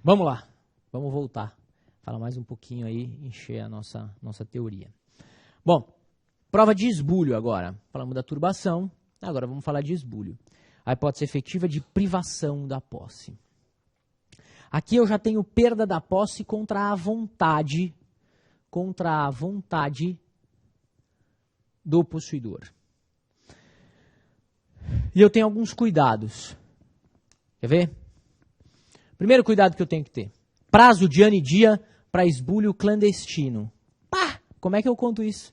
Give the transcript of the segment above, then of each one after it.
Vamos lá, vamos voltar. Falar mais um pouquinho aí, encher a nossa teoria. Bom, prova de esbulho agora. Falamos da turbação, agora vamos falar de esbulho. A hipótese efetiva de privação da posse. Aqui eu já tenho perda da posse contra a vontade do possuidor. E eu tenho alguns cuidados. Quer ver? Primeiro cuidado que eu tenho que ter. Prazo de ano e dia para esbulho clandestino. Pá! Como é que eu conto isso?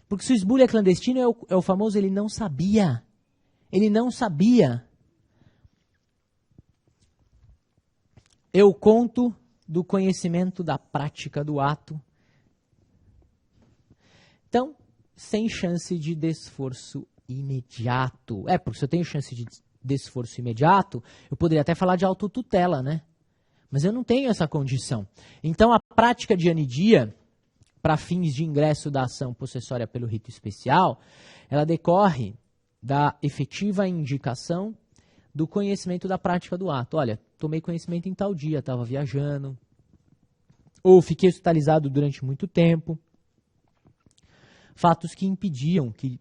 Porque se o esbulho é clandestino, é o famoso ele não sabia. Ele não sabia. Eu conto do conhecimento da prática do ato. Então, sem chance de desforço imediato. Porque se eu tenho chance de desforço imediato, eu poderia até falar de autotutela, né? Mas eu não tenho essa condição. Então, a prática de ano e dia, para fins de ingresso da ação possessória pelo rito especial, ela decorre da efetiva indicação do conhecimento da prática do ato. Olha, tomei conhecimento em tal dia, estava viajando, ou fiquei hospitalizado durante muito tempo. Fatos que impediam, que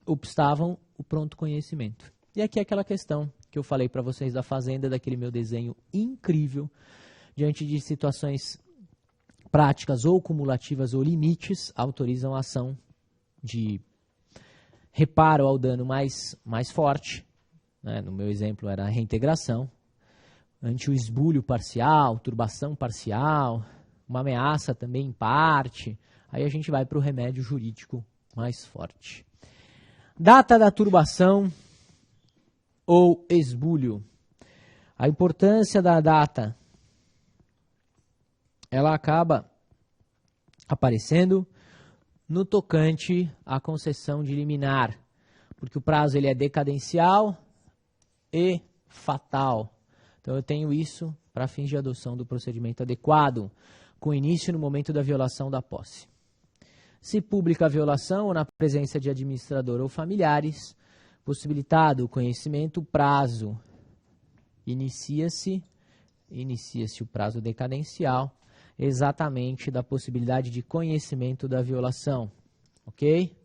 obstavam o pronto conhecimento. E aqui é aquela questão que eu falei para vocês da fazenda, daquele meu desenho incrível, diante de situações práticas ou cumulativas ou limites, autorizam a ação de reparo ao dano mais forte, né? No meu exemplo era a reintegração, ante o esbulho parcial, turbação parcial, uma ameaça também em parte, aí a gente vai para o remédio jurídico mais forte. Data da turbação ou esbulho. A importância da data, ela acaba aparecendo no tocante à concessão de liminar, porque o prazo ele é decadencial e fatal. Então eu tenho isso para fins de adoção do procedimento adequado, com início no momento da violação da posse. Se pública a violação ou na presença de administrador ou familiares, possibilitado o conhecimento, o prazo inicia-se o prazo decadencial, exatamente da possibilidade de conhecimento da violação, ok?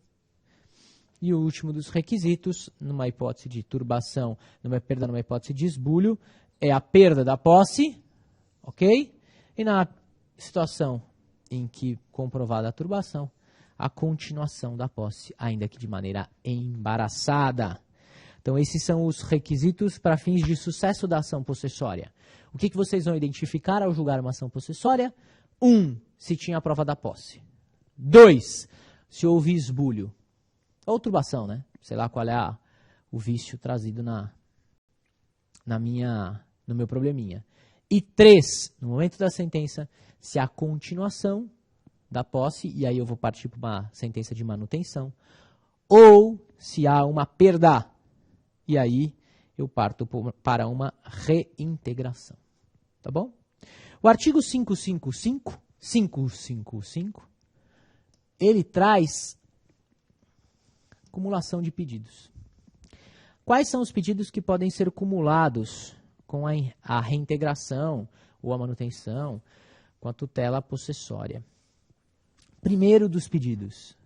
E o último dos requisitos, numa hipótese de turbação, numa hipótese de esbulho, é a perda da posse, ok? E na situação em que comprovada a turbação, a continuação da posse, ainda que de maneira embaraçada. Então, esses são os requisitos para fins de sucesso da ação possessória. O que vocês vão identificar ao julgar uma ação possessória? 1. Se tinha a prova da posse. 2. Se houve esbulho. Ou turbação, né? Sei lá qual é o vício trazido no meu probleminha. E 3. No momento da sentença, se há continuação da posse, e aí eu vou partir para uma sentença de manutenção, ou se há uma perda, e aí eu parto para uma reintegração. Tá bom? O artigo 555, ele traz cumulação de pedidos. Quais são os pedidos que podem ser cumulados com a reintegração ou a manutenção com a tutela possessória? Primeiro dos pedidos,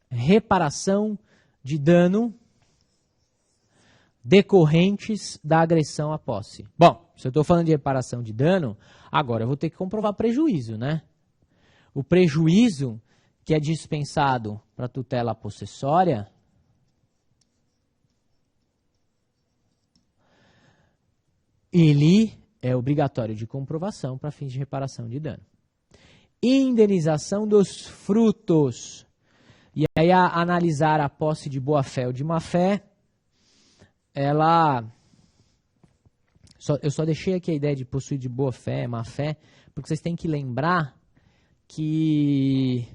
reparação de dano decorrentes da agressão à posse. Bom, se eu estou falando de reparação de dano, agora eu vou ter que comprovar prejuízo, né? O prejuízo que é dispensado para tutela possessória, ele é obrigatório de comprovação para fins de reparação de dano. Indenização dos frutos. E aí, a analisar a posse de boa-fé ou de má-fé, eu só deixei aqui a ideia de possuir de boa-fé, má-fé, porque vocês têm que lembrar que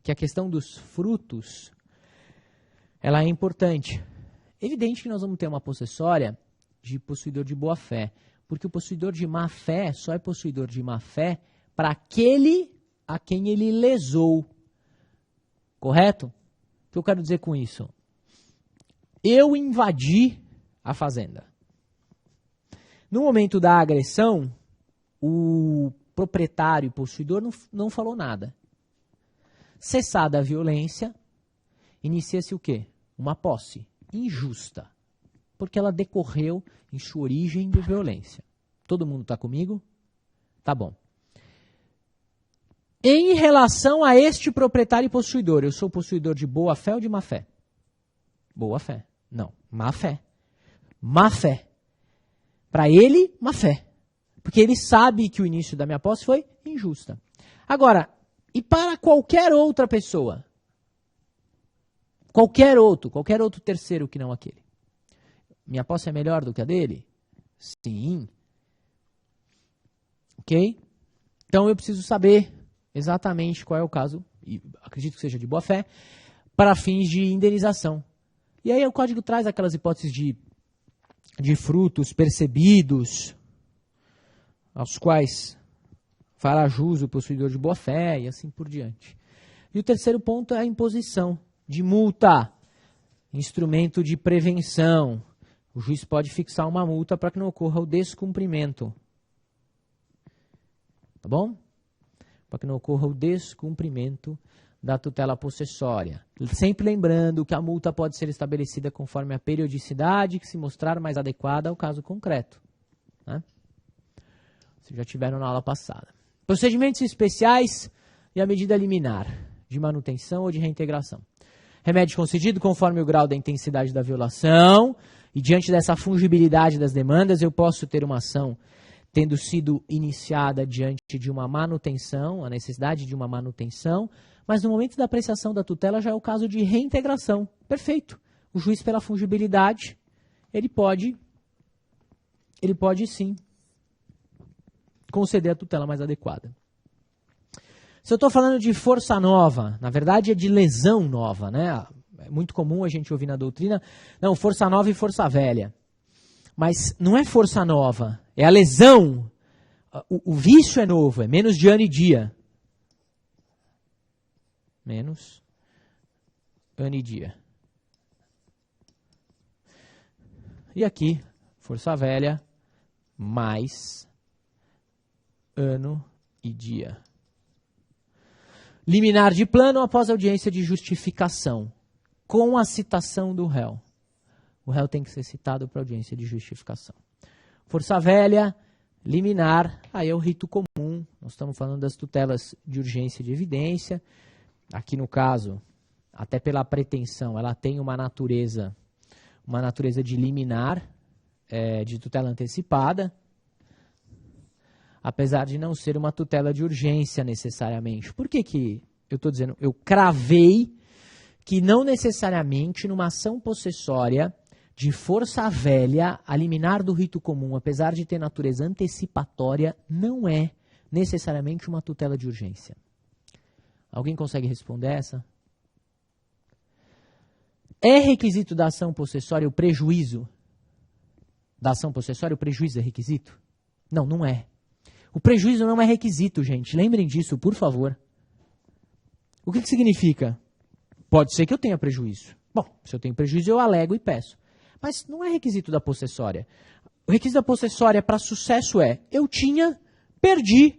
a questão dos frutos, ela é importante. Evidente que nós vamos ter uma possessória de possuidor de boa-fé, porque o possuidor de má-fé só é possuidor de má-fé para aquele a quem ele lesou. Correto? O que eu quero dizer com isso? Eu invadi a fazenda. No momento da agressão, o proprietário e possuidor não falou nada. Cessada a violência, inicia-se o quê? Uma posse injusta, porque ela decorreu em sua origem de violência. Todo mundo está comigo? Tá bom. Em relação a este proprietário e possuidor, eu sou possuidor de boa fé ou de má fé? Boa fé. Não, má fé. Má fé. Para ele, má fé. Porque ele sabe que o início da minha posse foi injusta. Agora, e para qualquer outra pessoa? Qualquer outro terceiro que não aquele. Minha posse é melhor do que a dele? Sim. Ok? Então eu preciso saber exatamente qual é o caso, e acredito que seja de boa fé, para fins de indenização. E aí o código traz aquelas hipóteses de frutos percebidos, aos quais fará jus o possuidor de boa fé e assim por diante. E o terceiro ponto é a imposição de multa, instrumento de prevenção. O juiz pode fixar uma multa para que não ocorra o descumprimento. Tá bom? Para que não ocorra o descumprimento da tutela possessória. Sempre lembrando que a multa pode ser estabelecida conforme a periodicidade que se mostrar mais adequada ao caso concreto. Né? Vocês já tiveram na aula passada. Procedimentos especiais e a medida liminar, de manutenção ou de reintegração. Remédio concedido conforme o grau da intensidade da violação, e diante dessa fungibilidade das demandas, eu posso ter uma ação tendo sido iniciada diante de uma manutenção, a necessidade de uma manutenção, mas no momento da apreciação da tutela já é o caso de reintegração. Perfeito. O juiz, pela fungibilidade, ele pode sim conceder a tutela mais adequada. Se eu estou falando de força nova, na verdade é de lesão nova, né? É muito comum a gente ouvir na doutrina, não, força nova e força velha. Mas não é força nova, é a lesão. O vício é novo, é menos de ano e dia. Menos ano e dia. E aqui, força velha mais ano e dia. Liminar de plano após audiência de justificação, com a citação do réu. O réu tem que ser citado para audiência de justificação. Força velha, liminar, aí é o rito comum. Nós estamos falando das tutelas de urgência de evidência. Aqui no caso, até pela pretensão, ela tem uma natureza de liminar, de tutela antecipada, apesar de não ser uma tutela de urgência necessariamente. Por que eu estou dizendo? Eu cravei que não necessariamente numa ação possessória de força velha, a liminar do rito comum, apesar de ter natureza antecipatória, não é necessariamente uma tutela de urgência. Alguém consegue responder essa? É requisito da ação possessória o prejuízo? Da ação possessória o prejuízo é requisito? Não, não é. O prejuízo não é requisito, gente. Lembrem disso, por favor. O que significa? Pode ser que eu tenha prejuízo. Bom, se eu tenho prejuízo, eu alego e peço. Mas não é requisito da possessória. O requisito da possessória para sucesso é: eu tinha, perdi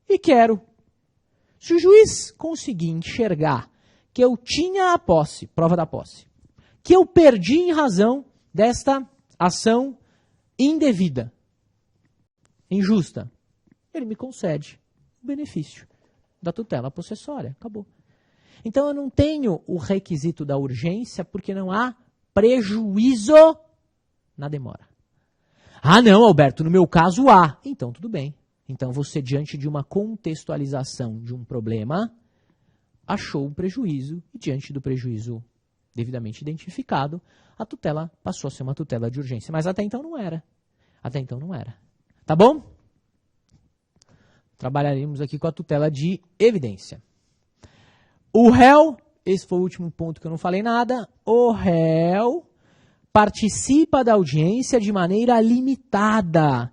e quero. Se o juiz conseguir enxergar que eu tinha a posse, prova da posse, que eu perdi em razão desta ação indevida, injusta, ele me concede o benefício da tutela possessória. Acabou. Então eu não tenho o requisito da urgência porque não há prejuízo na demora. Ah, não, Alberto, no meu caso há. Então tudo bem. Então você, diante de uma contextualização de um problema, achou um prejuízo e diante do prejuízo devidamente identificado, a tutela passou a ser uma tutela de urgência. Mas até então não era. Até então não era. Tá bom? Trabalharemos aqui com a tutela de evidência. O réu, esse foi o último ponto que eu não falei nada, o réu participa da audiência de maneira limitada.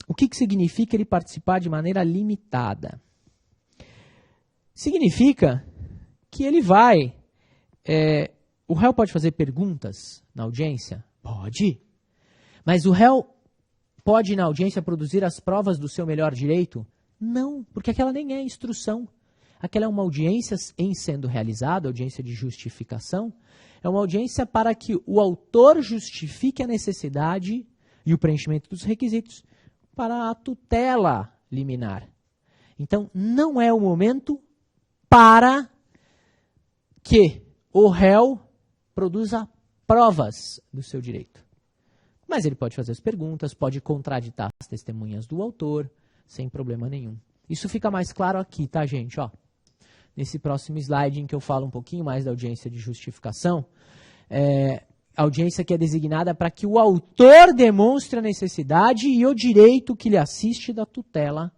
O que significa ele participar de maneira limitada? Significa que ele vai... o réu pode fazer perguntas na audiência? Pode. Mas o réu pode ir na audiência produzir as provas do seu melhor direito? Não, porque aquela nem é instrução. Aquela é uma audiência em sendo realizada, audiência de justificação, é uma audiência para que o autor justifique a necessidade e o preenchimento dos requisitos para a tutela liminar. Então, não é o momento para que o réu produza provas do seu direito. Mas ele pode fazer as perguntas, pode contraditar as testemunhas do autor, sem problema nenhum. Isso fica mais claro aqui, tá, gente? Ó, nesse próximo slide em que eu falo um pouquinho mais da audiência de justificação, audiência que é designada para que o autor demonstre a necessidade e o direito que lhe assiste da tutela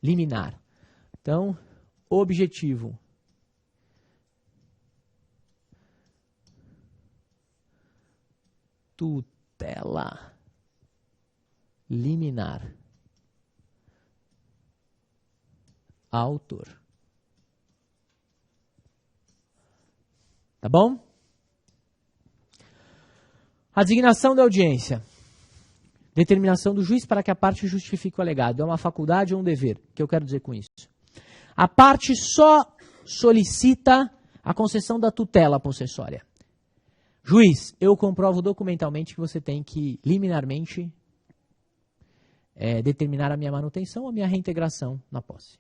liminar. Então, objetivo. Tutela liminar. Autor. Tá bom? A designação da audiência. Determinação do juiz para que a parte justifique o alegado. É uma faculdade ou um dever? O que eu quero dizer com isso? A parte só solicita a concessão da tutela possessória. Juiz, eu comprovo documentalmente que você tem que, liminarmente, determinar a minha manutenção ou a minha reintegração na posse.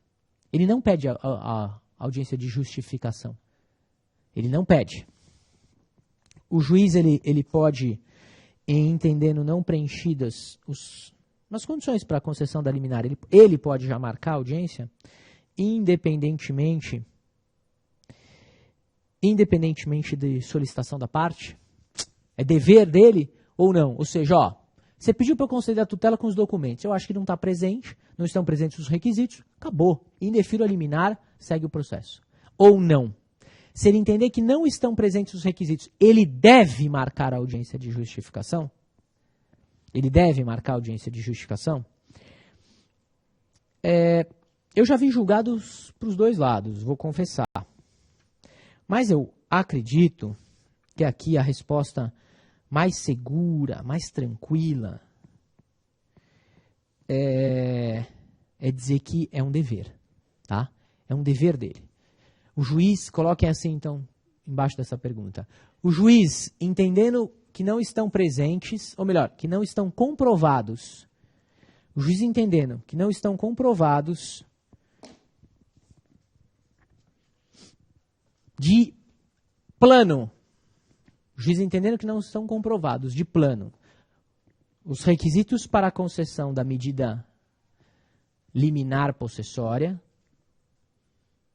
Ele não pede a audiência de justificação. Ele não pede. O juiz ele pode, entendendo não preenchidas as condições para a concessão da liminar, ele pode já marcar a audiência, independentemente de solicitação da parte. É dever dele ou não? Ou seja, ó, você pediu para eu conceder a tutela com os documentos. Eu acho que não está presente, não estão presentes os requisitos. Acabou. Indefiro a liminar, segue o processo. Ou não. Se ele entender que não estão presentes os requisitos, ele deve marcar a audiência de justificação? Ele deve marcar a audiência de justificação? Eu já vi julgados para os dois lados, vou confessar. Mas eu acredito que aqui a resposta mais segura, mais tranquila, é dizer que é um dever, tá? É um dever dele. O juiz, coloquem assim então, embaixo dessa pergunta. O juiz, entendendo que não estão presentes, ou melhor, que não estão comprovados, o juiz entendendo que não estão comprovados de plano, o juiz entendendo que não estão comprovados de plano os requisitos para a concessão da medida liminar possessória,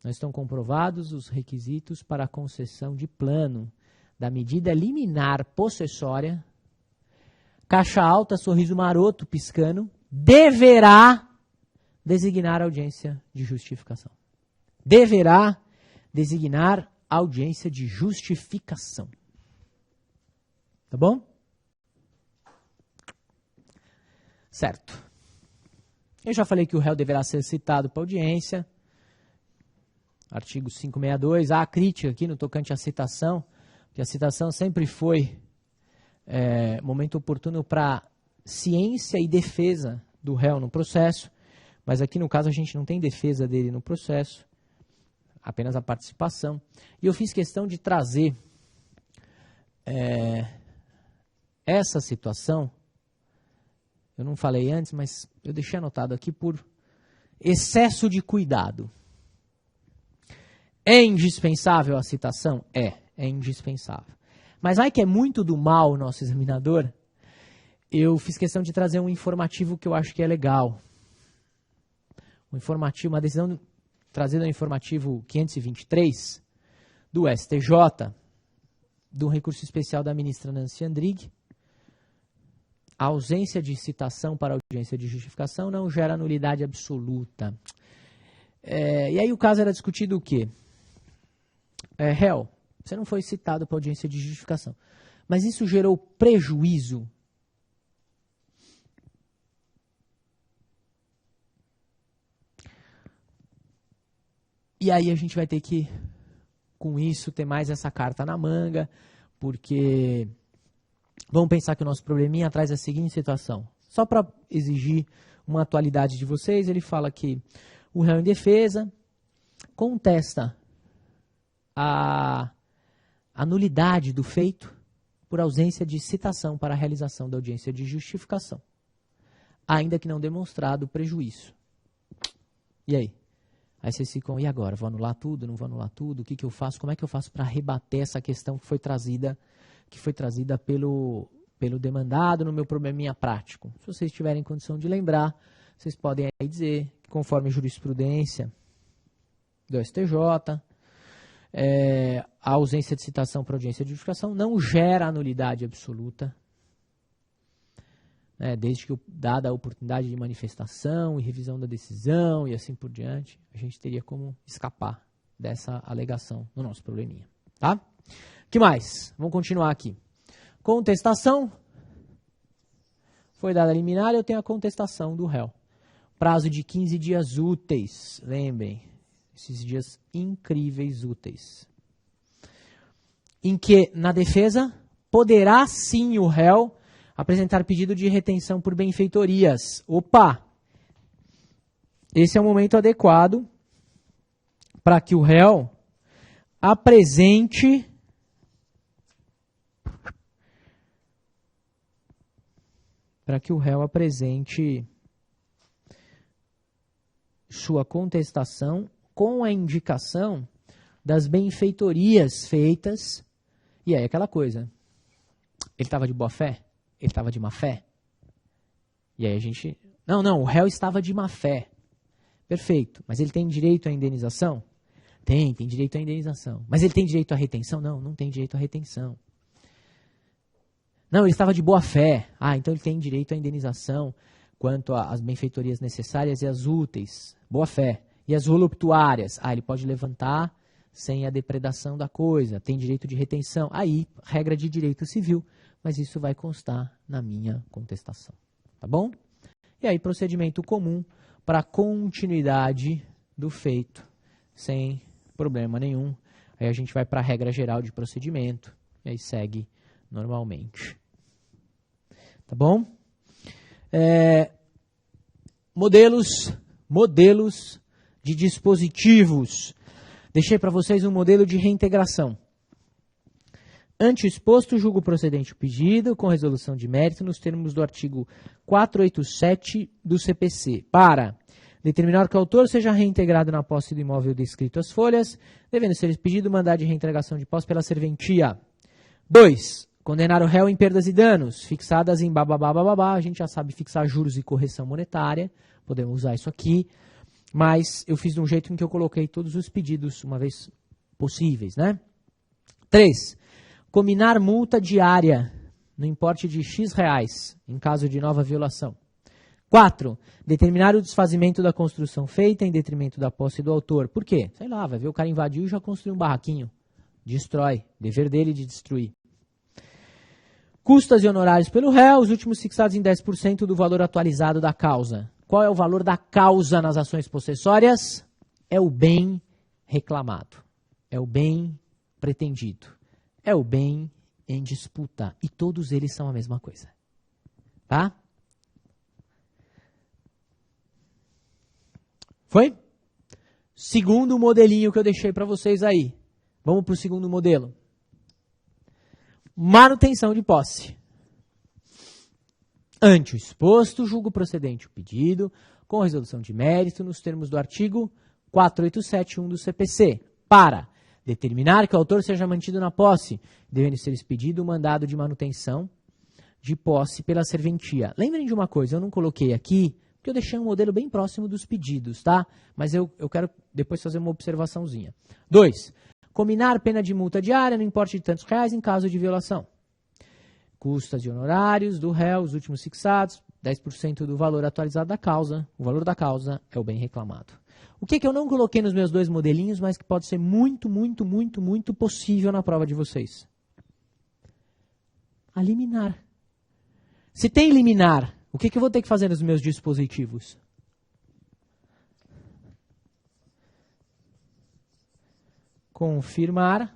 não estão comprovados os requisitos para a concessão de plano da medida liminar possessória, caixa alta, sorriso maroto, piscando, deverá designar audiência de justificação. Deverá designar audiência de justificação. Tá bom? Certo. Eu já falei que o réu deverá ser citado para audiência. Artigo 562. Há crítica aqui no tocante à citação, que a citação sempre foi momento oportuno para ciência e defesa do réu no processo, mas aqui no caso a gente não tem defesa dele no processo, apenas a participação. E eu fiz questão de trazer essa situação, eu não falei antes, mas eu deixei anotado aqui por excesso de cuidado. É indispensável a citação? É indispensável. Mas vai que é muito do mal nosso examinador, eu fiz questão de trazer um informativo que eu acho que é legal. Um informativo, uma decisão trazida no informativo 523 do STJ, do recurso especial da ministra Nancy Andrighi. A ausência de citação para audiência de justificação não gera nulidade absoluta. E aí o caso era discutido o quê? Réu, você não foi citado para audiência de justificação, mas isso gerou prejuízo. E aí a gente vai ter que, com isso, ter mais essa carta na manga, porque Vamos pensar que o nosso probleminha traz a seguinte situação. Só para exigir uma atualidade de vocês, ele fala que o réu em defesa contesta a nulidade do feito por ausência de citação para a realização da audiência de justificação, ainda que não demonstrado prejuízo. E aí? Aí vocês ficam, e agora? Vou anular tudo? Não vou anular tudo? O que eu faço? Como é que eu faço para rebater essa questão que foi trazida pelo demandado no meu probleminha prático? Se vocês tiverem condição de lembrar, vocês podem aí dizer que conforme a jurisprudência do STJ, a ausência de citação para audiência de justificação não gera anulidade absoluta, né, desde que dada a oportunidade de manifestação e revisão da decisão e assim por diante, a gente teria como escapar dessa alegação no nosso probleminha. Tá? O que mais? Vamos continuar aqui. Contestação. Foi dada a liminar, eu tenho a contestação do réu. Prazo de 15 dias úteis. Lembrem, esses dias incríveis úteis. Em que, na defesa, poderá sim o réu apresentar pedido de retenção por benfeitorias. Opa! Esse é o momento adequado para que o réu apresente sua contestação com a indicação das benfeitorias feitas. E aí aquela coisa, ele estava de boa fé? Ele estava de má fé? E aí a gente... Não, o réu estava de má fé. Perfeito, mas ele tem direito à indenização? Tem direito à indenização. Mas ele tem direito à retenção? Não tem direito à retenção. Não, ele estava de boa fé. Então ele tem direito à indenização quanto às benfeitorias necessárias e as úteis. Boa fé. E as voluptuárias? Ele pode levantar sem a depredação da coisa. Tem direito de retenção. Aí, regra de direito civil. Mas isso vai constar na minha contestação. Tá bom? E aí, procedimento comum para continuidade do feito, sem problema nenhum. Aí a gente vai para a regra geral de procedimento, e aí segue normalmente. Tá bom? Modelos de dispositivos. Deixei para vocês um modelo de reintegração. Ante o exposto, julgo procedente o pedido com resolução de mérito nos termos do artigo 487 do CPC, para determinar que o autor seja reintegrado na posse do imóvel descrito às folhas, devendo ser expedido mandado de reintegração de posse pela serventia. 2. Condenar o réu em perdas e danos, fixadas em bababá, a gente já sabe fixar juros e correção monetária, podemos usar isso aqui, mas eu fiz de um jeito em que eu coloquei todos os pedidos, uma vez possíveis, né? 3. Cominar multa diária no importe de X reais, em caso de nova violação. 4. Determinar o desfazimento da construção feita em detrimento da posse do autor. Por quê? Sei lá, vai ver o cara invadiu e já construiu um barraquinho. Destrói. Dever dele de destruir. Custas e honorários pelo réu, os últimos fixados em 10% do valor atualizado da causa. Qual é o valor da causa nas ações possessórias? É o bem reclamado. É o bem pretendido. É o bem em disputa. E todos eles são a mesma coisa. Tá? Foi? Segundo modelinho que eu deixei para vocês aí. Vamos para o segundo modelo. Manutenção de posse. Ante o exposto, julgo procedente o pedido, com resolução de mérito, nos termos do artigo 4871 do CPC, para determinar que o autor seja mantido na posse, devendo ser expedido o mandado de manutenção de posse pela serventia. Lembrem de uma coisa, eu não coloquei aqui, porque eu deixei um modelo bem próximo dos pedidos, tá? Mas eu quero depois fazer uma observaçãozinha. 2. Cominar pena de multa diária no importe de tantos reais em caso de violação. Custas e honorários do réu, os últimos fixados, 10% do valor atualizado da causa. O valor da causa é o bem reclamado. O que eu não coloquei nos meus dois modelinhos, mas que pode ser muito possível na prova de vocês? A liminar. Se tem liminar, o que eu vou ter que fazer nos meus dispositivos? Confirmar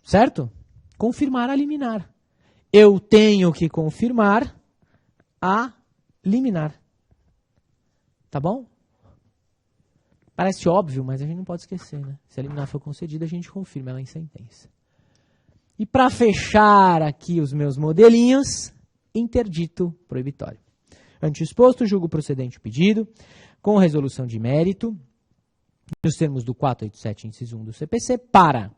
Certo? Confirmar a liminar. Eu tenho que confirmar a liminar. Tá bom? Parece óbvio, mas a gente não pode esquecer, né? Se a liminar for concedida, a gente confirma ela em sentença. E para fechar aqui os meus modelinhos, interdito proibitório. Ante o exposto, julgo procedente o pedido, com resolução de mérito, nos termos do 487, inciso 1 do CPC, para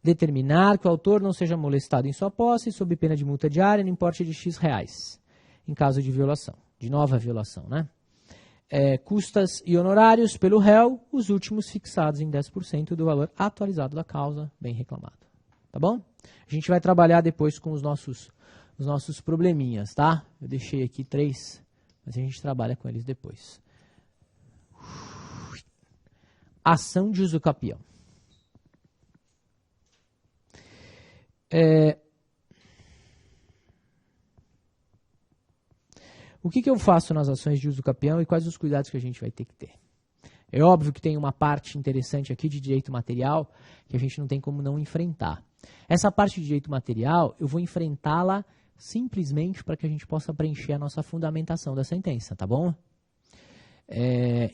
determinar que o autor não seja molestado em sua posse, sob pena de multa diária, no importe de X reais, em caso de violação, de nova violação, né? Custas e honorários pelo réu, os últimos fixados em 10% do valor atualizado da causa, bem reclamado. Tá bom? A gente vai trabalhar depois com os nossos probleminhas, tá? Eu deixei aqui 3, mas a gente trabalha com eles depois. Ação de usucapião. O que eu faço nas ações de usucapião e quais os cuidados que a gente vai ter que ter? É óbvio que tem uma parte interessante aqui de direito material que a gente não tem como não enfrentar. Essa parte de direito material, eu vou enfrentá-la simplesmente para que a gente possa preencher a nossa fundamentação da sentença, tá bom?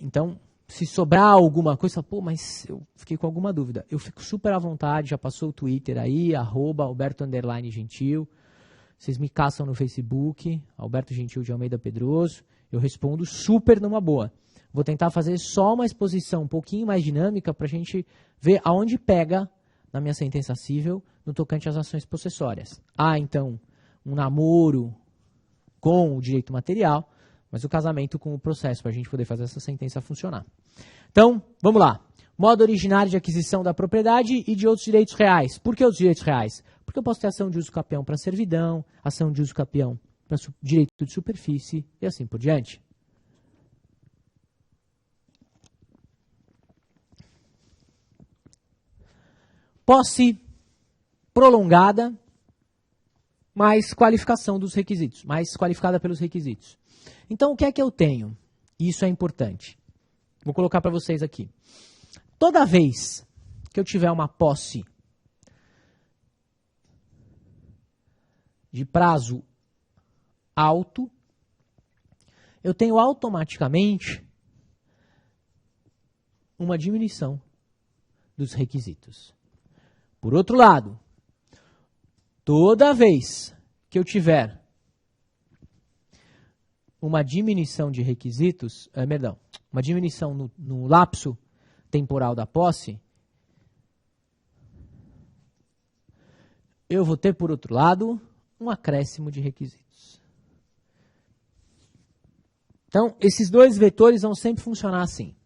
Então, se sobrar alguma coisa, pô, mas eu fiquei com alguma dúvida. Eu fico super à vontade, já passou o Twitter aí, @Alberto_Gentil. Vocês me caçam no Facebook, Alberto Gentil de Almeida Pedroso. Eu respondo super numa boa. Vou tentar fazer só uma exposição um pouquinho mais dinâmica para a gente ver aonde pega na minha sentença cível no tocante às ações possessórias. Então, um namoro com o direito material, mas o casamento com o processo, para a gente poder fazer essa sentença funcionar. Então, vamos lá. Modo originário de aquisição da propriedade e de outros direitos reais. Por que os direitos reais? Porque eu posso ter ação de uso capião para servidão, ação de uso capião para direito de superfície e assim por diante. Posse prolongada, mais qualificação dos requisitos, mais qualificada pelos requisitos. Então, o que é que eu tenho? Isso é importante. Vou colocar para vocês aqui. Toda vez que eu tiver uma posse de prazo alto, eu tenho automaticamente uma diminuição dos requisitos. Por outro lado, toda vez que eu tiver uma diminuição de requisitos, uma diminuição no lapso temporal da posse, eu vou ter, por outro lado, um acréscimo de requisitos. Então, esses dois vetores vão sempre funcionar assim.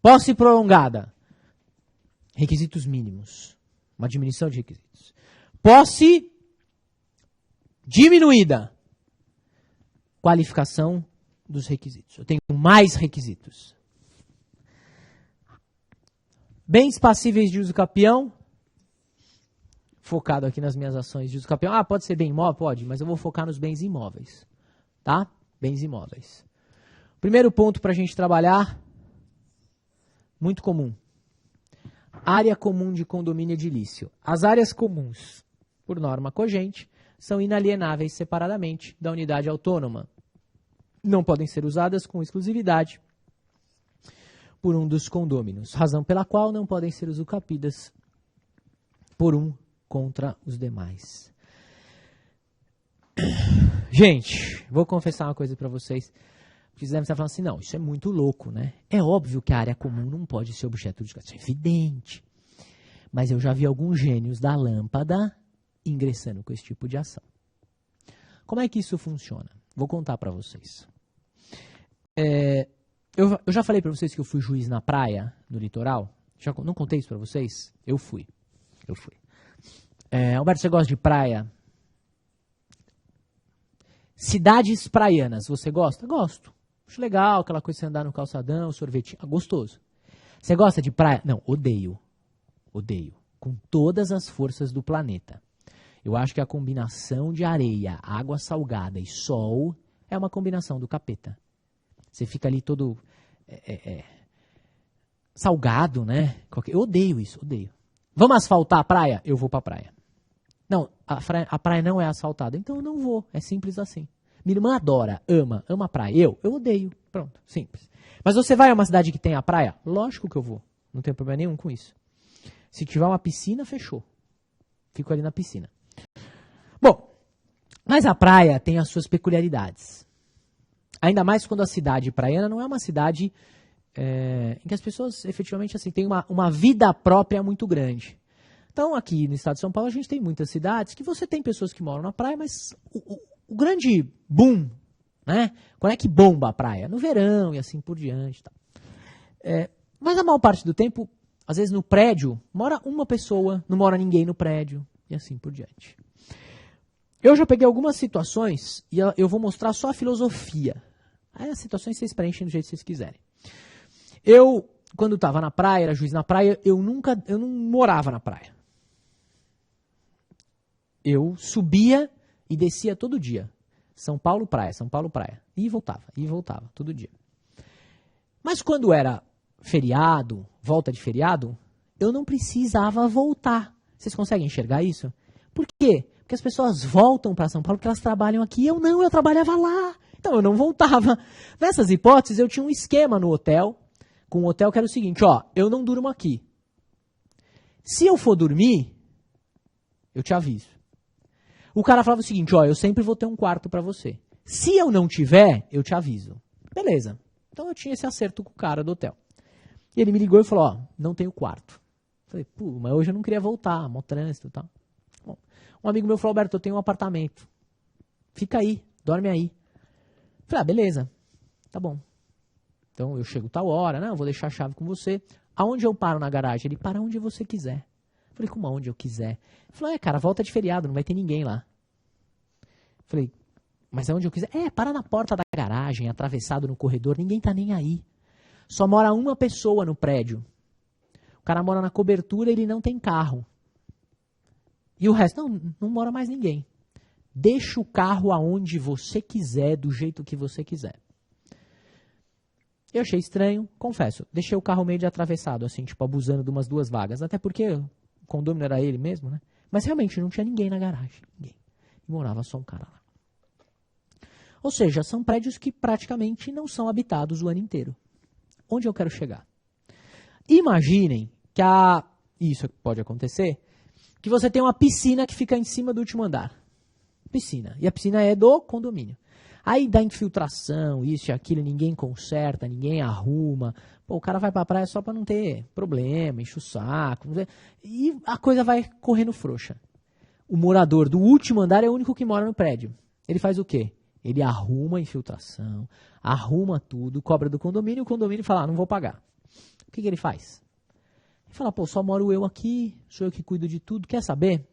Posse prolongada, requisitos mínimos, uma diminuição de requisitos. Posse diminuída, qualificação dos requisitos. Eu tenho mais requisitos. Bens passíveis de uso capião, focado aqui nas minhas ações de uso capião. Pode ser bem imóvel? Pode, mas eu vou focar nos bens imóveis. Tá? Bens imóveis. Primeiro ponto para a gente trabalhar, muito comum. Área comum de condomínio edilício. As áreas comuns, por norma cogente, são inalienáveis separadamente da unidade autônoma. Não podem ser usadas com exclusividade por um dos condôminos, razão pela qual não podem ser usucapidas por um contra os demais. Gente, vou confessar uma coisa para vocês. Vocês devem estar falando assim, não, isso é muito louco, né? É óbvio que a área comum não pode ser objeto de justiça, isso é evidente. Mas eu já vi alguns gênios da lâmpada ingressando com esse tipo de ação. Como é que isso funciona? Vou contar para vocês. Eu já falei para vocês que eu fui juiz na praia, no litoral. Não contei isso para vocês? Eu fui. Alberto, você gosta de praia? Cidades praianas, você gosta? Gosto. Acho legal, aquela coisa de você andar no calçadão, sorvetinho. Gostoso. Você gosta de praia? Não, odeio. Odeio. Com todas as forças do planeta. Eu acho que a combinação de areia, água salgada e sol é uma combinação do capeta. Você fica ali todo salgado, né? Eu odeio isso, odeio. Vamos asfaltar a praia? Eu vou pra praia. Não, a praia não é asfaltada, então eu não vou. É simples assim. Minha irmã adora, ama a praia. Eu odeio. Pronto, simples. Mas você vai a uma cidade que tem a praia? Lógico que eu vou. Não tem problema nenhum com isso. Se tiver uma piscina, fechou. Fico ali na piscina. Bom, mas a praia tem as suas peculiaridades. Ainda mais quando a cidade praiana não é uma cidade em que as pessoas efetivamente assim, têm uma vida própria muito grande. Então, aqui no estado de São Paulo, a gente tem muitas cidades que você tem pessoas que moram na praia, mas o grande boom, né? Quando é que bomba a praia? No verão e assim por diante. Tá. Mas a maior parte do tempo, às vezes no prédio, mora uma pessoa, não mora ninguém no prédio e assim por diante. Eu já peguei algumas situações e eu vou mostrar só a filosofia. Aí as situações vocês preenchem do jeito que vocês quiserem. Eu, quando estava na praia, era juiz na praia, eu não morava na praia. Eu subia e descia todo dia. São Paulo, praia. E voltava, todo dia. Mas quando era feriado, volta de feriado, eu não precisava voltar. Vocês conseguem enxergar isso? Por quê? Porque as pessoas voltam para São Paulo porque elas trabalham aqui. Eu não, eu trabalhava lá. Então eu não voltava. Nessas hipóteses, eu tinha um esquema no hotel, com o hotel que era o seguinte, eu não durmo aqui. Se eu for dormir, eu te aviso. O cara falava o seguinte, eu sempre vou ter um quarto para você. Se eu não tiver, eu te aviso. Beleza. Então eu tinha esse acerto com o cara do hotel. E ele me ligou e falou, não tenho quarto. Falei, mas hoje eu não queria voltar, mó trânsito e tal. Bom, um amigo meu falou, Alberto, eu tenho um apartamento. Fica aí, dorme aí. Falei, beleza, tá bom. Então eu chego tal hora, eu vou deixar a chave com você. Aonde eu paro na garagem? Ele, para onde você quiser. Falei, como aonde eu quiser? Ele falou, cara, volta de feriado, não vai ter ninguém lá. Falei, mas aonde eu quiser? Para na porta da garagem, atravessado no corredor, ninguém tá nem aí. Só mora uma pessoa no prédio. O cara mora na cobertura e ele não tem carro. E o resto, não mora mais ninguém. Deixa o carro aonde você quiser, do jeito que você quiser. Eu achei estranho, confesso. Deixei o carro meio de atravessado, assim, tipo, abusando de umas 2 vagas. Até porque o condomínio era ele mesmo, né? Mas realmente não tinha ninguém na garagem. Ninguém. E morava só um cara lá. Ou seja, são prédios que praticamente não são habitados o ano inteiro. Onde eu quero chegar? Imaginem que isso pode acontecer, que você tem uma piscina que fica em cima do último andar. Piscina. E a piscina é do condomínio. Aí dá infiltração, isso e aquilo, ninguém conserta, ninguém arruma. O cara vai pra praia só pra não ter problema, enche o saco. E a coisa vai correndo frouxa. O morador do último andar é o único que mora no prédio. Ele faz o quê? Ele arruma a infiltração, arruma tudo, cobra do condomínio, e o condomínio fala, não vou pagar. O que ele faz? Ele fala, só moro eu aqui, sou eu que cuido de tudo, quer saber?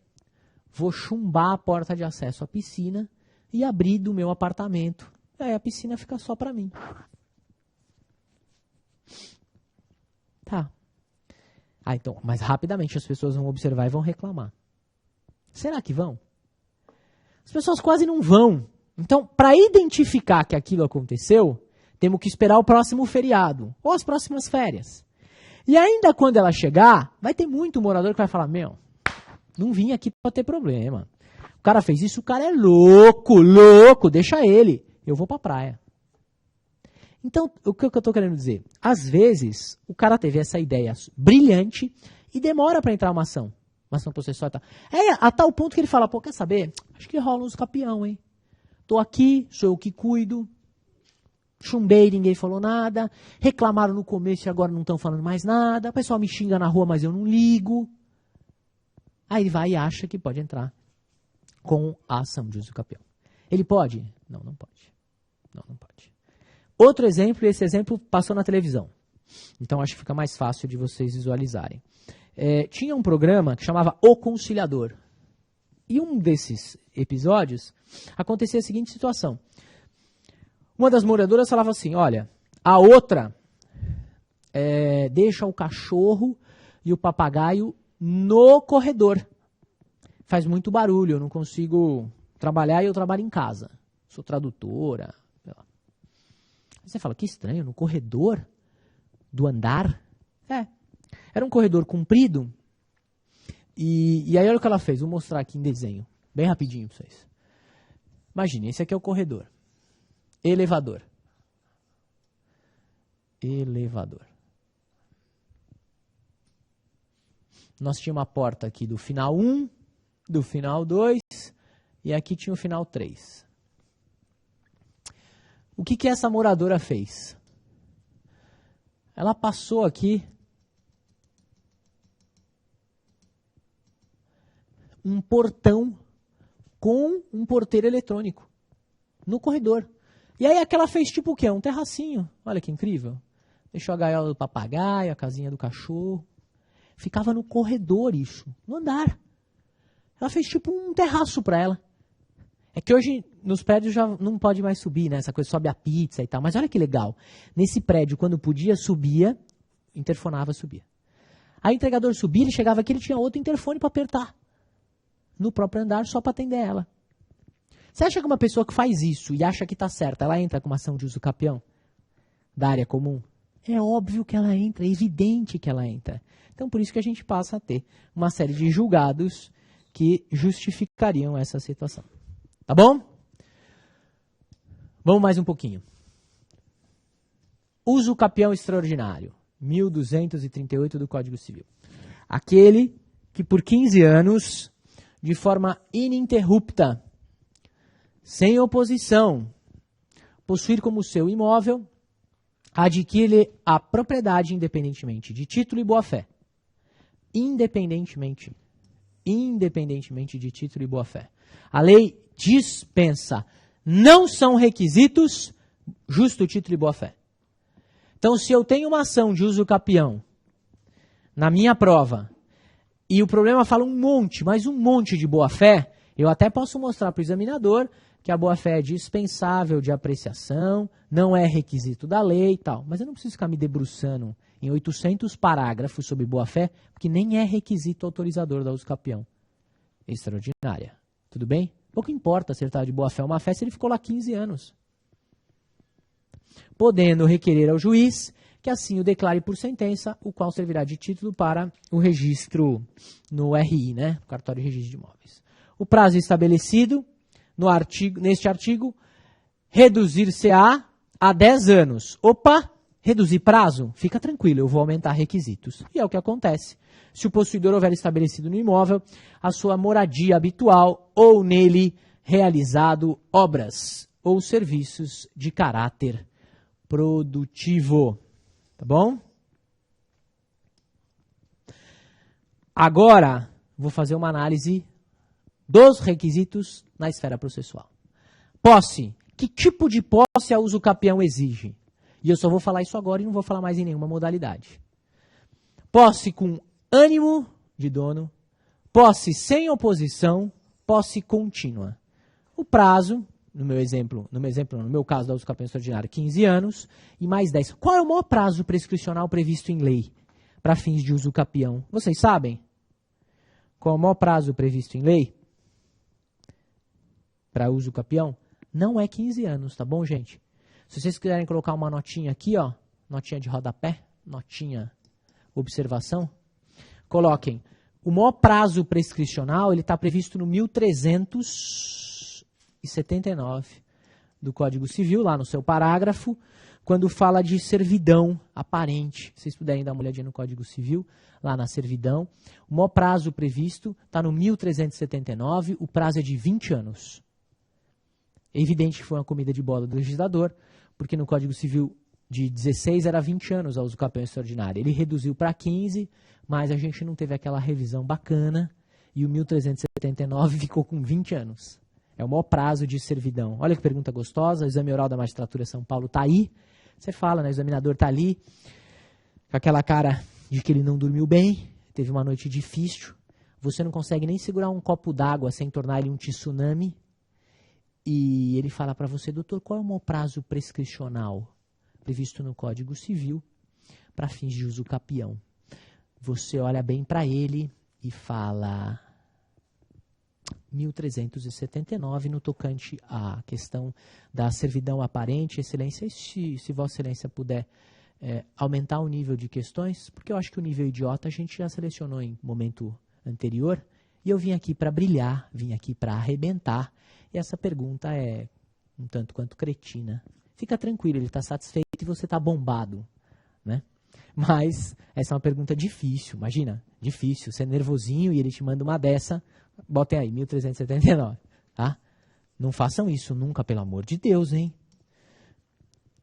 Vou chumbar a porta de acesso à piscina e abrir do meu apartamento. Aí a piscina fica só para mim. Tá. Então, mas rapidamente as pessoas vão observar e vão reclamar. Será que vão? As pessoas quase não vão. Então, para identificar que aquilo aconteceu, temos que esperar o próximo feriado ou as próximas férias. E ainda quando ela chegar, vai ter muito morador que vai falar, não vim aqui para ter problema. O cara fez isso, o cara é louco, deixa ele. Eu vou para a praia. Então, o que eu estou querendo dizer? Às vezes, o cara teve essa ideia brilhante e demora para entrar uma ação processual e tal. A tal ponto que ele fala, quer saber? Acho que rola uns capião, hein? Tô aqui, sou eu que cuido. Chumbei, ninguém falou nada. Reclamaram no começo e agora não estão falando mais nada. O pessoal me xinga na rua, mas eu não ligo. Aí ele vai e acha que pode entrar com a ação de uso capião. Ele pode? Não pode. Não pode. Outro exemplo, esse exemplo passou na televisão. Então acho que fica mais fácil de vocês visualizarem. Tinha um programa que chamava O Conciliador. E um desses episódios acontecia a seguinte situação. Uma das moradoras falava assim, olha, a outra deixa o cachorro e o papagaio no corredor. Faz muito barulho, eu não consigo trabalhar e eu trabalho em casa. Sou tradutora. Sei lá. Você fala, que estranho, no corredor do andar? Era um corredor comprido. E aí olha o que ela fez. Vou mostrar aqui em desenho. Bem rapidinho para vocês. Imagine, esse aqui é o corredor. Elevador. Elevador. Nós tínhamos uma porta aqui do final 1, do final 2, e aqui tinha o final 3. O que essa moradora fez? Ela passou aqui um portão com um porteiro eletrônico no corredor. E aí aquela fez tipo o quê? Um terracinho. Olha que incrível. Deixou a gaiola do papagaio, a casinha do cachorro. Ficava no corredor isso, no andar. Ela fez tipo um terraço para ela. É que hoje nos prédios já não pode mais subir, né? Essa coisa sobe a pizza e tal. Mas olha que legal. Nesse prédio, quando podia, subia, interfonava, subia. Aí o entregador subia, ele chegava aqui, ele tinha outro interfone para apertar. No próprio andar, só para atender ela. Você acha que uma pessoa que faz isso e acha que está certa, ela entra com uma ação de uso capião da área comum? É óbvio que ela entra, é evidente que ela entra. Então, por isso que a gente passa a ter uma série de julgados que justificariam essa situação. Tá bom? Vamos mais um pouquinho. Uso capião extraordinário, 1238 do Código Civil. Aquele que por 15 anos, de forma ininterrupta, sem oposição, possuir como seu imóvel, adquire a propriedade independentemente de título e boa-fé. Independentemente de título e boa-fé. A lei dispensa. Não são requisitos justo título e boa-fé. Então, se eu tenho uma ação de uso capião na minha prova e o problema fala um monte, mas um monte de boa-fé, eu até posso mostrar para o examinador que a boa-fé é dispensável de apreciação, não é requisito da lei e tal. Mas eu não preciso ficar me debruçando em 800 parágrafos sobre boa-fé, porque nem é requisito autorizador da uso capião extraordinária. Tudo bem? Pouco importa se ele está de boa-fé ou má-fé se ele ficou lá 15 anos. Podendo requerer ao juiz que assim o declare por sentença, o qual servirá de título para o registro no RI, né? O Cartório de Registro de Imóveis. O prazo estabelecido neste artigo, reduzir-se-á a 10 anos. Opa, reduzir prazo? Fica tranquilo, eu vou aumentar requisitos. E é o que acontece. Se o possuidor houver estabelecido no imóvel a sua moradia habitual ou nele realizado obras ou serviços de caráter produtivo. Tá bom? Agora, vou fazer uma análise dos requisitos na esfera processual. Posse. Que tipo de posse a uso capião exige? E eu só vou falar isso agora e não vou falar mais em nenhuma modalidade. Posse com ânimo de dono, posse sem oposição, posse contínua. O prazo, no meu caso da uso capião extraordinário, 15 anos e mais 10. Qual é o maior prazo prescricional previsto em lei para fins de uso capião? Vocês sabem? Qual é o maior prazo previsto em lei para uso capião? Não é 15 anos, tá bom, gente? Se vocês quiserem colocar uma notinha aqui, ó, notinha de rodapé, notinha observação, coloquem. O maior prazo prescricional ele está previsto no 1379 do Código Civil, lá no seu parágrafo, quando fala de servidão aparente. Se vocês puderem dar uma olhadinha no Código Civil, lá na servidão. O maior prazo previsto está no 1379, o prazo é de 20 anos. É evidente que foi uma comida de bola do legislador, porque no Código Civil de 16 era 20 anos a uso capião extraordinário. Ele reduziu para 15, mas a gente não teve aquela revisão bacana e o 1379 ficou com 20 anos. É o maior prazo de servidão. Olha que pergunta gostosa, o exame oral da magistratura São Paulo está aí. Você fala, né? O examinador está ali, com aquela cara de que ele não dormiu bem, teve uma noite difícil, você não consegue nem segurar um copo d'água sem tornar ele um tsunami. E ele fala para você, doutor, qual é o maior prazo prescricional previsto no Código Civil para fins de uso capião? Você olha bem para ele e fala 1379 no tocante à questão da servidão aparente. Excelência, se Vossa Excelência puder aumentar o nível de questões, porque eu acho que o nível idiota a gente já selecionou em momento anterior, e eu vim aqui para brilhar, vim aqui para arrebentar, e essa pergunta é um tanto quanto cretina. Fica tranquilo, ele está satisfeito e você está bombado, né? Mas essa é uma pergunta difícil, imagina, difícil, você é nervosinho e ele te manda uma dessa, botem aí, 1379, tá? Não façam isso nunca, pelo amor de Deus, hein?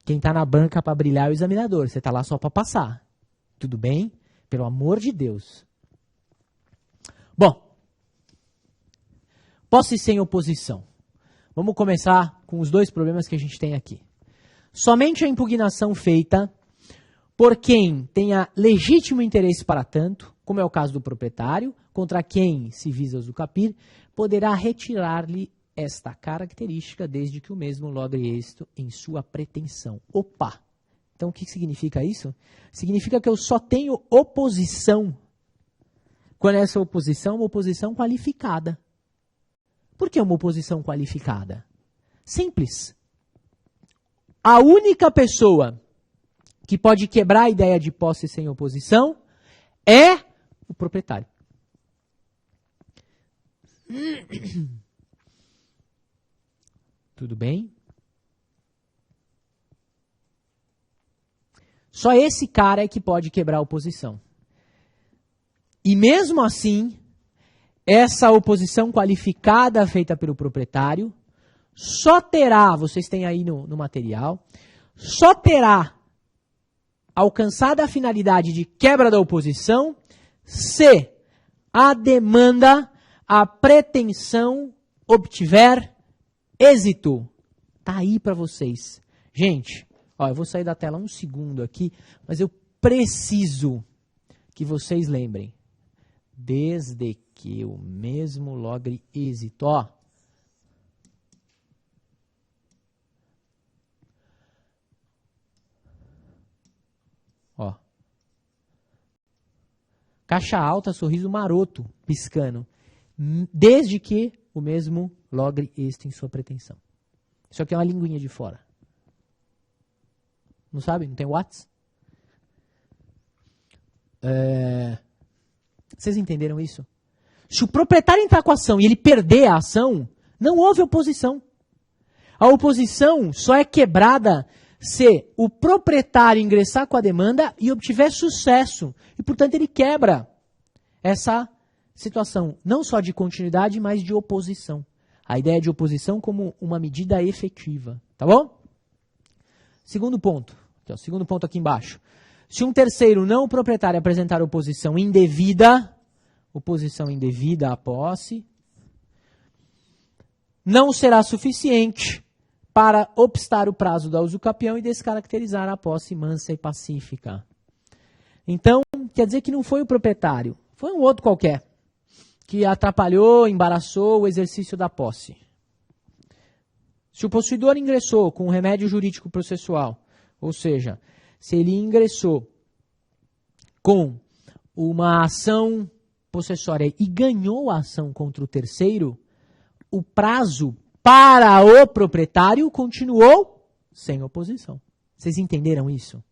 Quem está na banca para brilhar é o examinador, você está lá só para passar, tudo bem? Pelo amor de Deus. Bom, posse sem oposição. Vamos começar com os dois problemas que a gente tem aqui. Somente a impugnação feita por quem tenha legítimo interesse para tanto, como é o caso do proprietário, contra quem se visa usucapir, poderá retirar-lhe esta característica desde que o mesmo logre êxito em sua pretensão. Opa! Então o que significa isso? Significa que eu só tenho oposição quando essa oposição é uma oposição qualificada. Por que uma oposição qualificada? Simples. A única pessoa que pode quebrar a ideia de posse sem oposição é o proprietário. Tudo bem? Só esse cara é que pode quebrar a oposição. E mesmo assim, essa oposição qualificada feita pelo proprietário só terá, vocês têm aí no material, só terá alcançado a finalidade de quebra da oposição se a demanda, a pretensão obtiver êxito. Tá aí para vocês. Gente, ó, eu vou sair da tela um segundo aqui, mas eu preciso que vocês lembrem. Desde que o mesmo logre êxito. Ó. Caixa alta, sorriso maroto, piscando. Desde que o mesmo logre êxito em sua pretensão. Isso aqui é uma linguinha de fora. Não sabe? Não tem WhatsApp? Vocês entenderam isso? Se o proprietário entrar com a ação e ele perder a ação, não houve oposição. A oposição só é quebrada se o proprietário ingressar com a demanda e obtiver sucesso. E, portanto, ele quebra essa situação, não só de continuidade, mas de oposição. A ideia de oposição como uma medida efetiva. Tá bom? Segundo ponto. Aqui, ó, segundo ponto aqui embaixo. Se um terceiro não o proprietário apresentar oposição indevida à posse, não será suficiente para obstar o prazo da usucapião e descaracterizar a posse mansa e pacífica. Então, quer dizer que não foi o proprietário, foi um outro qualquer, que atrapalhou, embaraçou o exercício da posse. Se o possuidor ingressou com um remédio jurídico processual, ou seja, se ele ingressou com uma ação possessória e ganhou a ação contra o terceiro, o prazo para o proprietário continuou sem oposição. Vocês entenderam isso?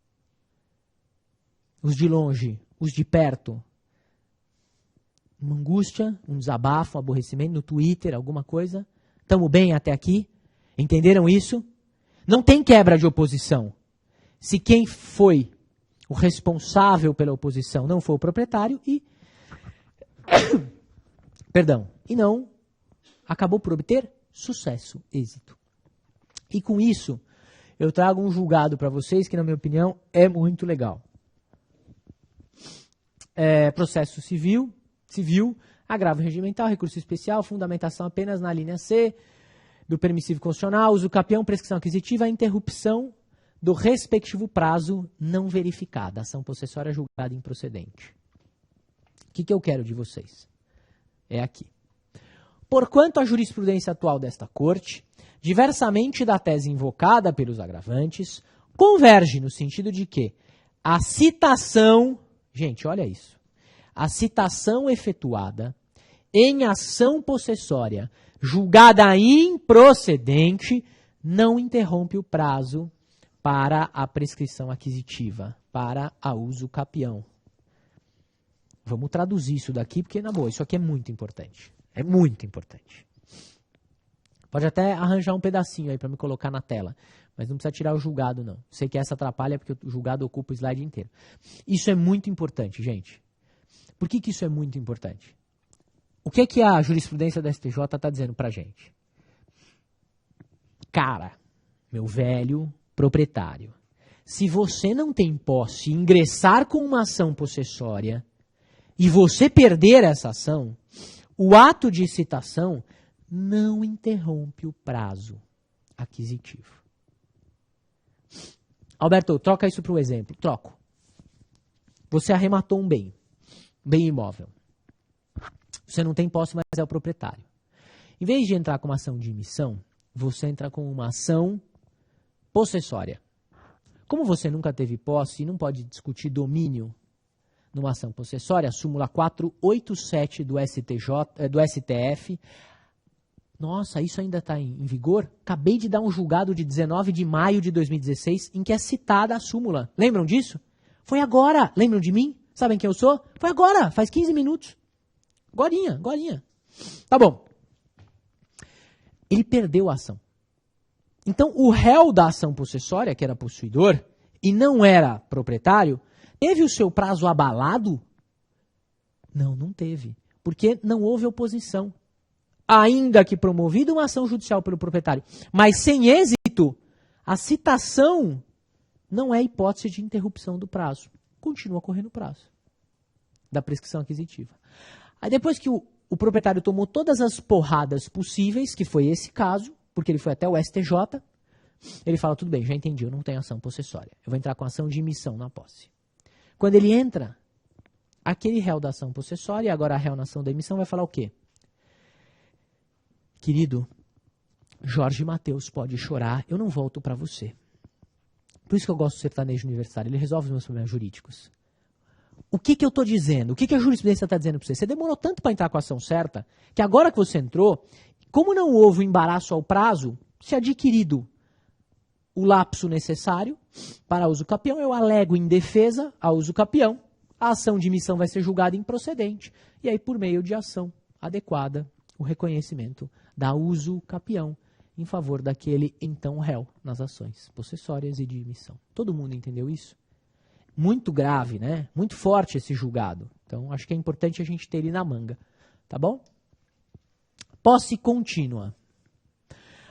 Os de longe, os de perto. Uma angústia, um desabafo, um aborrecimento no Twitter, alguma coisa. Estamos bem até aqui? Entenderam isso? Não tem quebra de oposição. Se quem foi o responsável pela oposição não for o proprietário e e não acabou por obter sucesso, êxito. E com isso, eu trago um julgado para vocês que, na minha opinião, é muito legal. Processo civil, agravo regimental, recurso especial, fundamentação apenas na linha C do permissivo constitucional, usucapião, prescrição aquisitiva, interrupção do respectivo prazo não verificada, ação possessória julgada improcedente. O que eu quero de vocês? É aqui. Porquanto a jurisprudência atual desta Corte, diversamente da tese invocada pelos agravantes, converge no sentido de que a citação, gente, olha isso, a citação efetuada em ação possessória julgada improcedente não interrompe o prazo para a prescrição aquisitiva, para a uso capião. Vamos traduzir isso daqui, porque, na boa, isso aqui é muito importante. É muito importante. Pode até arranjar um pedacinho aí para me colocar na tela, mas não precisa tirar o julgado, não. Sei que essa atrapalha porque o julgado ocupa o slide inteiro. Isso é muito importante, gente. Por que isso é muito importante? O que a jurisprudência da STJ está dizendo para a gente? Cara, meu velho proprietário, se você não tem posse, ingressar com uma ação possessória e você perder essa ação, o ato de citação não interrompe o prazo aquisitivo. Alberto, troca isso para o exemplo. Troco. Você arrematou um bem imóvel. Você não tem posse, mas é o proprietário. Em vez de entrar com uma ação de emissão, você entra com uma ação possessória. Como você nunca teve posse e não pode discutir domínio numa ação possessória, a súmula 487 do STF. Nossa, isso ainda está em vigor? Acabei de dar um julgado de 19 de maio de 2016 em que é citada a súmula. Lembram disso? Foi agora. Lembram de mim? Sabem quem eu sou? Foi agora, faz 15 minutos. Agorinha. Tá bom. Ele perdeu a ação. Então, o réu da ação possessória, que era possuidor, e não era proprietário, teve o seu prazo abalado? Não teve. Porque não houve oposição. Ainda que promovida uma ação judicial pelo proprietário, mas sem êxito, a citação não é hipótese de interrupção do prazo. Continua correndo o prazo da prescrição aquisitiva. Aí depois que o proprietário tomou todas as porradas possíveis, que foi esse caso, porque ele foi até o STJ, ele fala, tudo bem, já entendi, eu não tenho ação possessória. Eu vou entrar com ação de emissão na posse. Quando ele entra, aquele réu da ação possessória, e agora a réu na ação da emissão, vai falar o quê? Querido, Jorge Mateus pode chorar, eu não volto para você. Por isso que eu gosto do sertanejo universitário, ele resolve os meus problemas jurídicos. O que eu estou dizendo? O que a jurisprudência está dizendo para você? Você demorou tanto para entrar com a ação certa, que agora que você entrou, como não houve o embaraço ao prazo, se adquirido o lapso necessário para uso capião, eu alego em defesa a uso capião, a ação de emissão vai ser julgada improcedente, e aí por meio de ação adequada, o reconhecimento da uso capião em favor daquele então réu nas ações possessórias e de emissão. Todo mundo entendeu isso? Muito grave, né? Muito forte esse julgado. Então, acho que é importante a gente ter ele na manga. Tá bom? Posse contínua.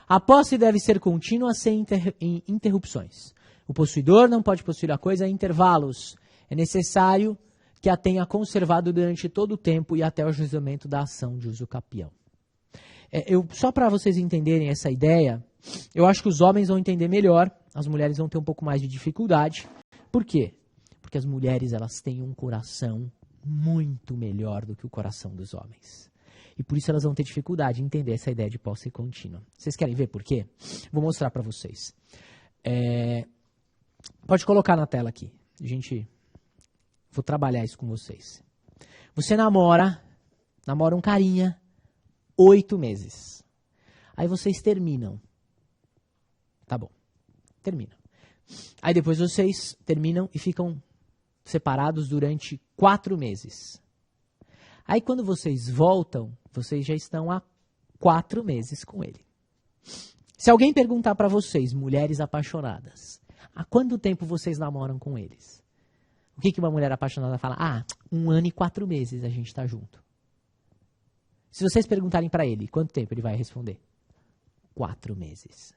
A posse deve ser contínua sem interrupções. O possuidor não pode possuir a coisa em intervalos. É necessário que a tenha conservado durante todo o tempo e até o ajuizamento da ação de uso capião. Só para vocês entenderem essa ideia, eu acho que os homens vão entender melhor, as mulheres vão ter um pouco mais de dificuldade. Por quê? Porque as mulheres elas têm um coração muito melhor do que o coração dos homens. E por isso elas vão ter dificuldade em entender essa ideia de posse contínua. Vocês querem ver por quê? Vou mostrar para vocês. Pode colocar na tela aqui. Vou trabalhar isso com vocês. Você namora um carinha, 8 meses. Aí vocês terminam. Tá bom, terminam. Aí depois vocês terminam e ficam separados durante 4 meses. Aí quando vocês voltam, vocês já estão há 4 meses com ele. Se alguém perguntar para vocês, mulheres apaixonadas, há quanto tempo vocês namoram com eles? O que uma mulher apaixonada fala? 1 ano e 4 meses a gente está junto. Se vocês perguntarem para ele quanto tempo, ele vai responder 4 meses.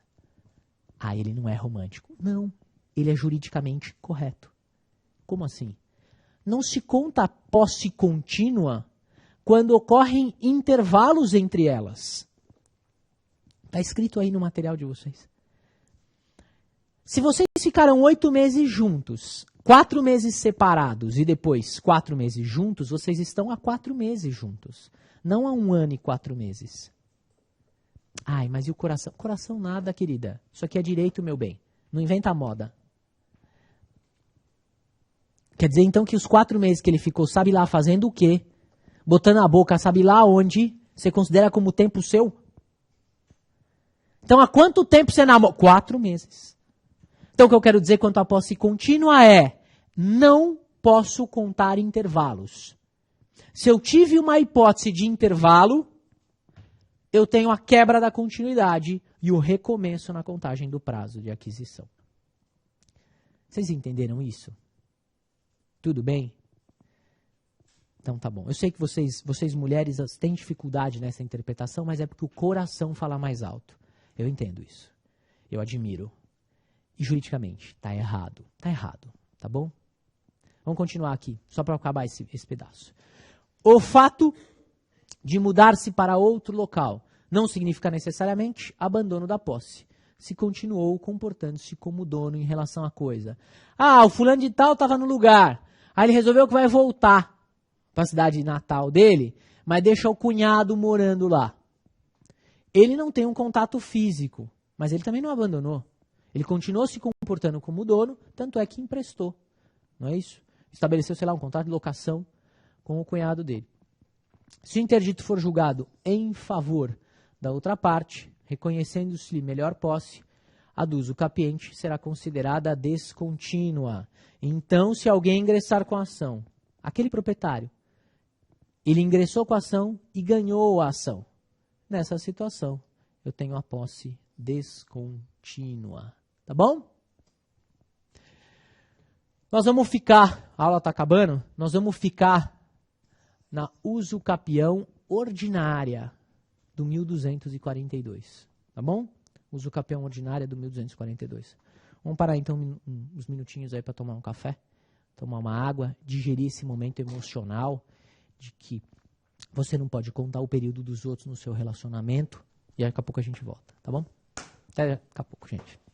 Ele não é romântico. Não, ele é juridicamente correto. Como assim? Não se conta a posse contínua quando ocorrem intervalos entre elas. Está escrito aí no material de vocês. Se vocês ficaram 8 meses juntos, 4 meses separados e depois 4 meses juntos, vocês estão há 4 meses juntos. Não há 1 ano e 4 meses. Mas e o coração? Coração nada, querida. Isso aqui é direito, meu bem. Não inventa moda. Quer dizer, então, que os 4 meses que ele ficou, sabe lá fazendo o quê? Botando a boca, sabe lá onde? Você considera como tempo seu? Então, há quanto tempo você namora? 4 meses. Então o que eu quero dizer quanto à posse contínua é, não posso contar intervalos. Se eu tive uma hipótese de intervalo, eu tenho a quebra da continuidade e o recomeço na contagem do prazo de aquisição. Vocês entenderam isso? Tudo bem? Então tá bom. Eu sei que vocês mulheres têm dificuldade nessa interpretação, mas é porque o coração fala mais alto. Eu entendo isso. Eu admiro. E juridicamente, tá errado. Tá errado, tá bom? Vamos continuar aqui, só para acabar esse pedaço. O fato de mudar-se para outro local não significa necessariamente abandono da posse, se continuou comportando-se como dono em relação à coisa. Ah, o fulano de tal estava no lugar, aí ele resolveu que vai voltar para a cidade natal dele, mas deixa o cunhado morando lá. Ele não tem um contato físico, mas ele também não abandonou. Ele continuou se comportando como dono, tanto é que emprestou, não é isso? Estabeleceu, sei lá, um contrato de locação com o cunhado dele. Se o interdito for julgado em favor da outra parte, reconhecendo-se melhor posse, a do usucapiente será considerada descontínua. Então, se alguém ingressar com a ação, aquele proprietário, ele ingressou com a ação e ganhou a ação. Nessa situação, eu tenho a posse descontínua. Tá bom? Nós vamos ficar, a aula está acabando, nós vamos ficar na usucapião ordinária do 1242, tá bom? Usucapião ordinária do 1242. Vamos parar então uns minutinhos aí para tomar um café, tomar uma água, digerir esse momento emocional de que você não pode contar o período dos outros no seu relacionamento e daqui a pouco a gente volta, tá bom? Até daqui a pouco, gente.